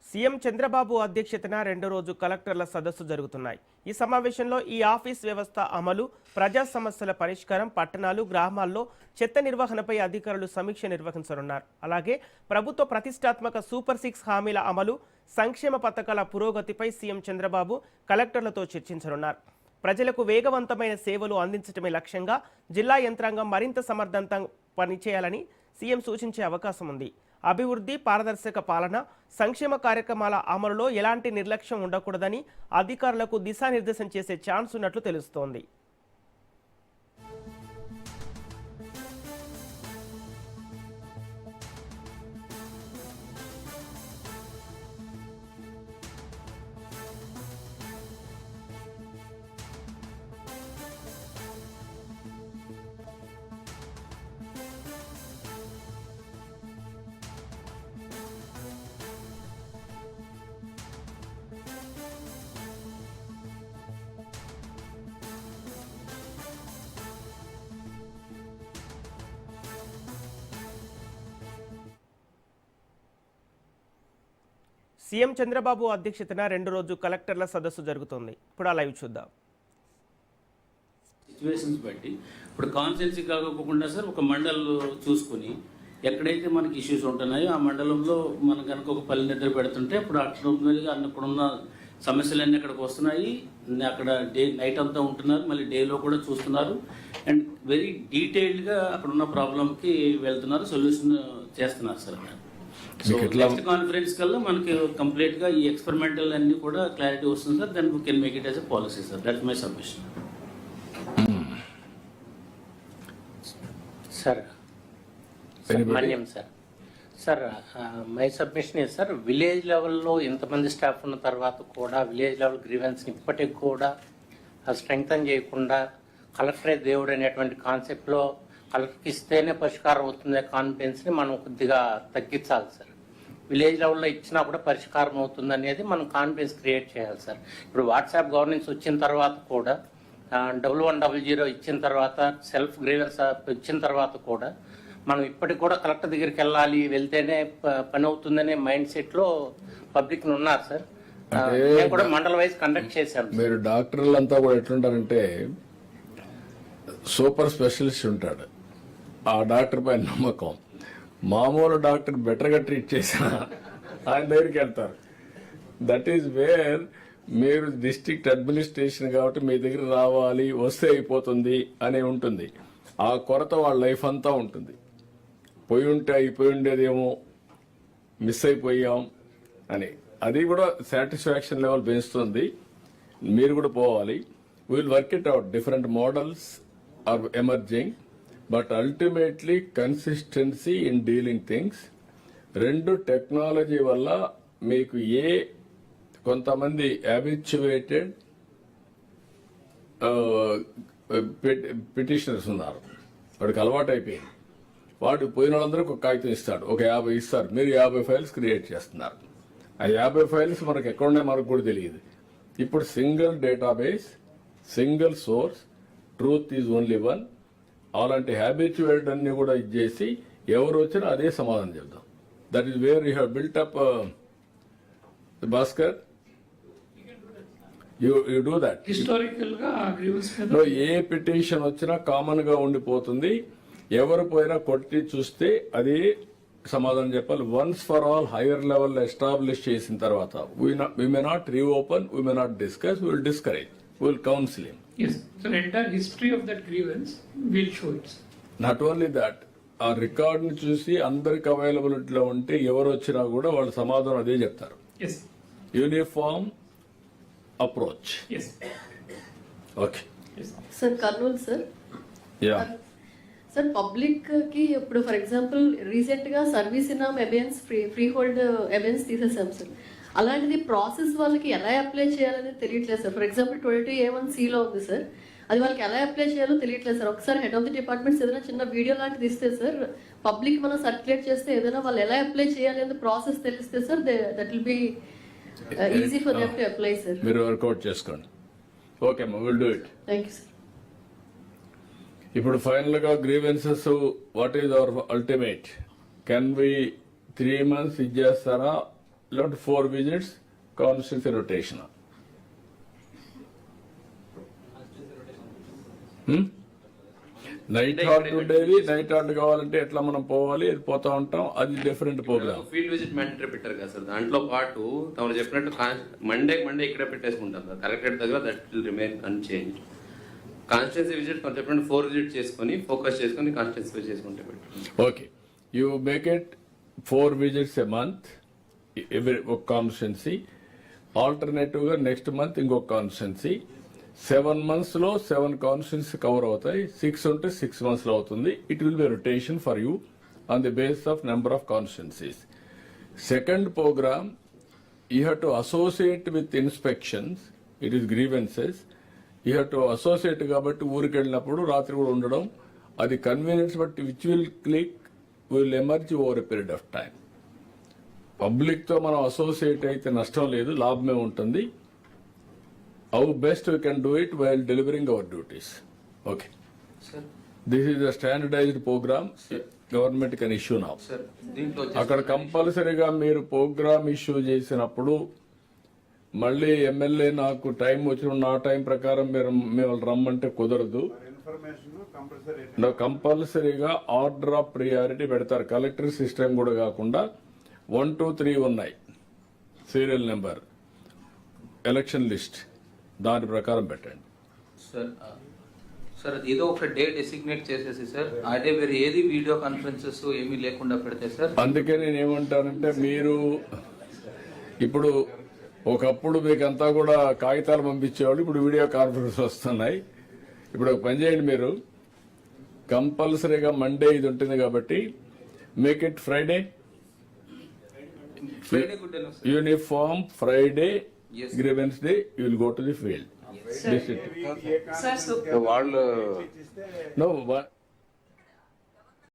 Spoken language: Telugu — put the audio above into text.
సీఎం చంద్రబాబు అధ్యక్షతన రెండో రోజు కలెక్టర్ల సదస్సు జరుగుతున్నాయి. ఈ సమావేశంలో ఈ ఆఫీస్ వ్యవస్థ అమలు, ప్రజా సమస్యల పరిష్కారం, పట్టణాలు, గ్రామాల్లో చెత్త నిర్వహణపై అధికారులు సమీక్ష నిర్వహించనున్నారు. అలాగే ప్రభుత్వ ప్రతిష్టాత్మక సూపర్ 6 హామీల అమలు, సంక్షేమ పథకాల పురోగతిపై సీఎం చంద్రబాబు కలెక్టర్లతో చర్చించనున్నారు. ప్రజలకు వేగవంతమైన సేవలు అందించడమే లక్ష్యంగా జిల్లా యంత్రాంగం మరింత సమర్థవంతంగా పనిచేయాలని సీఎం సూచించే అవకాశం ఉంది. అభివృద్ధి, పారదర్శక పాలన, సంక్షేమ కార్యక్రమాల అమలులో ఎలాంటి నిర్లక్ష్యం ఉండకూడదని అధికారులకు దిశానిర్దేశం చేసే ఛాన్స్ ఉన్నట్లు తెలుస్తోంది. సీఎం చంద్రబాబు అధ్యక్షతన రెండో రోజు కలెక్టర్ల సదస్సు జరుగుతుంది. ఇప్పుడు ఆ లైవ్ చూద్దాం. సిచ్యువేషన్స్ బట్టి ఇప్పుడు కాన్స్టిట్యున్సీ కాకపోకుండా సార్ ఒక మండల్ చూసుకుని ఎక్కడైతే మనకి ఇష్యూస్ ఉంటున్నాయో ఆ మండలంలో మనం కనుక ఒక పల్లె నిద్ర పెడుతుంటే అప్పుడు అక్కడుగా అక్కడున్న సమస్యలన్నీ అక్కడికి వస్తున్నాయి. అక్కడ నైట్ అంతా ఉంటున్నారు, మళ్ళీ డేలో కూడా చూస్తున్నారు అండ్ వెరీ డీటెయిల్డ్గా అక్కడ ఉన్న ప్రాబ్లంకి వెళ్తున్నారు, సొల్యూషన్ చేస్తున్నారు సార్. నెక్స్ట్ కాన్ఫరెన్స్ కల్లా మనకి కంప్లీట్ గా ఈ ఎక్స్పెరిమెంటల్ అన్ని కూడా క్లారిటీ వస్తుంది sir. Then we can make it as a policy sir. That's my submission. Sir Subrahmanyam sir my submission is sir village లెవెల్లో ఇంతమంది స్టాఫ్ ఉన్న తర్వాత కూడా విలేజ్ లెవెల్ గ్రీవెన్స్ ఇప్పటికి కూడా స్ట్రెంగ్తన్ చేయకుండా కలెక్టరే దేవుడు అనేటువంటి కాన్సెప్ట్లో కలెక్టర్కి ఇస్తేనే పరిష్కారం అవుతుందే కాన్ఫిడెన్స్ని మనం కొద్దిగా తగ్గించాలి సార్. విలేజ్ లెవెల్లో ఇచ్చినా కూడా పరిష్కారం అవుతుంది అనేది మనం కాన్ఫిడెన్స్ క్రియేట్ చేయాలి సార్. ఇప్పుడు వాట్సాప్ గవర్నెన్స్ వచ్చిన తర్వాత కూడా 1100 ఇచ్చిన తర్వాత సెల్ఫ్ గ్రీవెన్స్ ఇచ్చిన తర్వాత కూడా మనం ఇప్పటికి కూడా కలెక్టర్ దగ్గరికి వెళ్తేనే పని అవుతుందనే మైండ్ సెట్లో పబ్లిక్ ఉన్నారు సార్. మేము కూడా మండల వైజ్ కండక్ట్ చేశాం. మీరు డాక్టర్లంతా కూడా ఎట్లుంటారంటే సూపర్ స్పెషలిస్ట్ ఉంటాడు, ఆ డాక్టర్ పైన నమ్మకం. మామూలు డాక్టర్ బెటర్గా ట్రీట్ చేసినా ఆయన దగ్గరికి వెళ్తారు. దట్ ఈస్ వేర్ మీరు డిస్ట్రిక్ట్ అడ్మినిస్ట్రేషన్ కాబట్టి మీ దగ్గర రావాలి, వస్తే అయిపోతుంది అని ఉంటుంది. ఆ కొరత వాళ్ళ లైఫ్ అంతా ఉంటుంది. పోయి ఉంటే అయిపోయి ఉండేదేమో, మిస్ అయిపోయాం అని. అది కూడా సాటిస్ఫాక్షన్ లెవెల్ పెంచుతుంది. మీరు కూడా పోవాలి. Will work it out. Different models are emerging, but ultimately consistency in dealing things. రెండు టెక్నాలజీ వల్ల మీకు కొంతమంది హ్యాబిచ్యువేటెడ్ పిటిషనర్స్ ఉన్నారు, వాడికి అలవాటు అయిపోయింది. వాడు పోయిన వాళ్ళందరికీ ఒక కాగితం ఇస్తాడు, ఒక 50 ఇస్తారు. మీరు 50 ఫైల్స్ క్రియేట్ చేస్తున్నారు. ఆ 50 ఫైల్స్ మనకు ఎక్కడున్నాయి మనకు కూడా తెలియదు. ఇప్పుడు single database, single source, truth is only one. అలాంటి హ్యాబిచువేట్ అన్ని కూడా ఇచ్చేసి ఎవరు వచ్చినా అదే సమాధానం చెప్దాం. That is where you have built up Bhaskar. You do that. Historical గా ఏ పిటిషన్ వచ్చినా కామన్ గా ఉండిపోతుంది. ఎవరు పోయినా కొట్టి చూస్తే అదే సమాధానం చెప్పాలి. Once for all higher level establish చేసిన తర్వాత we may not reopen, we may not discuss, we will discourage, we will counsel him. Yes, so the entire history of that grievance will show it. Not only that, ఆ రికార్డ్ ని చూసి అందరికి అవైలబిలిటీలో ఉంటే ఎవరు వచ్చినా కూడా వాళ్ళ సమాధానం అదే చెప్తారు. Yes. Uniform approach. Yes. Okay. Yes. Sir Kurnool sir. Yeah sir public కి ఇప్పుడు ఫర్ ఎగ్జాంపుల్ రీసెంట్ గా సర్వీస్ ఇనామ్ అబెన్స్ ఫ్రీ హోల్డ్ అబెన్స్ తీసేసాం సార్. అలాంటిది ప్రాసెస్ వాళ్ళకి ఎలా అప్లై చేయాలని తెలియట్లేదు సార్. ఫర్ ఎగ్జాంపుల్ 22A1Cలో ఉంది సార్, అది వాళ్ళకి ఎలా అప్లై చేయాలో తెలియట్లేదు సార్. ఒకసారి హెడ్ ఆఫ్ ది డిపార్ట్మెంట్స్ ఏదైనా చిన్న వీడియో లాంటిది ఇస్తే సార్, పబ్లిక్ మనం సర్క్యులేట్ చేస్తే ఏదైనా వాళ్ళు ఎలా అప్లై చేయాలి అనేది ప్రాసెస్ తెలిస్తే sir, that will be easy for them to apply sir. మీరు వర్కౌట్ చేసుకోండి. ఓకే అమ్మా, will do it. Thank you sir. ఇప్పుడు ఫైనల్ గా grievances what is our ultimate? Can we 3 months ఇచ్చేస్తారా లేదంటే 4 visits constituency rotation. Night halt ఉండేది, నైట్ హాల్ట్ కావాలంటే ఎట్లా మనం పోవాలి, అది పోతా ఉంటాం, అది different programme. Field visit mandatory పెట్టారు కదా సార్, దాంట్లో పాటు తమరు చెప్పినట్టు మండే ఇక్కడే పెట్టేసుకుంటాం సార్ కలెక్టరేట్ దగ్గర, that will remain unchanged. Constituency visit మనం చెప్పినట్టు 4 విజిట్ చేసుకొని ఫోకస్ చేసుకొని కాన్స్టిట్యున్సీ చేసుకుంటే పెట్టండి. Okay, you make it 4 visits a month every ఒక కాన్స్టిట్యున్సీ, ఆల్టర్నేటివ్ గా నెక్స్ట్ మంత్ ఇంకొక కాన్స్టిట్యున్సీ. 7 months లో 7 కాన్స్టిట్యున్సీ కవర్ అవుతాయి. 6 ఉంటే 6 months లో అవుతుంది. It will be rotation for you on the base of number of constituencies. Second programme, you have to associate with inspections, it is grievances. You have to associate కాబట్టి ఊరికి వెళ్ళినప్పుడు రాత్రి కూడా ఉండడం, అది కన్వీనియన్స్ బట్టి which will click will emerge over a period of time. Public తో మనం అసోసియేట్ అయితే నష్టం లేదు, లాభమే ఉంటుంది. How best we can do it while delivering our duties. Okay, this is a standardised programme government can issue now. Sir దీంట్లో అక్కడ కంపల్సరీగా మీరు ప్రోగ్రామ్ ఇష్యూ చేసినప్పుడు మళ్ళీ ఎమ్మెల్యే నాకు టైం వచ్చిన నా టైం ప్రకారం మేము రమ్మంటే కుదరదు. కంపల్సరీగా ఆర్డర్ ఆఫ్ ప్రియారిటీ పెడతారు. కలెక్టర్ సిస్టమ్ కూడా కాకుండా 1, 2, 3 ఉన్నాయి, సీరియల్ నెంబర్, ఎలక్షన్ లిస్ట్, దాని ప్రకారం పెట్టండి. సార్ ఏదో ఒక డే డెసిగ్నేట్ చేసేసి సార్, అదే వేరే ఏది వీడియో కాన్ఫరెన్సెస్ ఏమీ లేకుండా పెడితే సార్. అందుకే నేను ఏమంటానంటే, మీరు ఇప్పుడు ఒకప్పుడు మీకు అంతా కూడా కాగితాలు పంపించేవాళ్ళు, ఇప్పుడు వీడియో కాన్ఫరెన్స్ వస్తున్నాయి. ఇప్పుడు ఒక పని చేయండి, మీరు కంపల్సరీగా మండే ఇది ఉంటుంది కాబట్టి make it Friday, uniform Friday, grievance day, you will go to the field. వాళ్ళు No,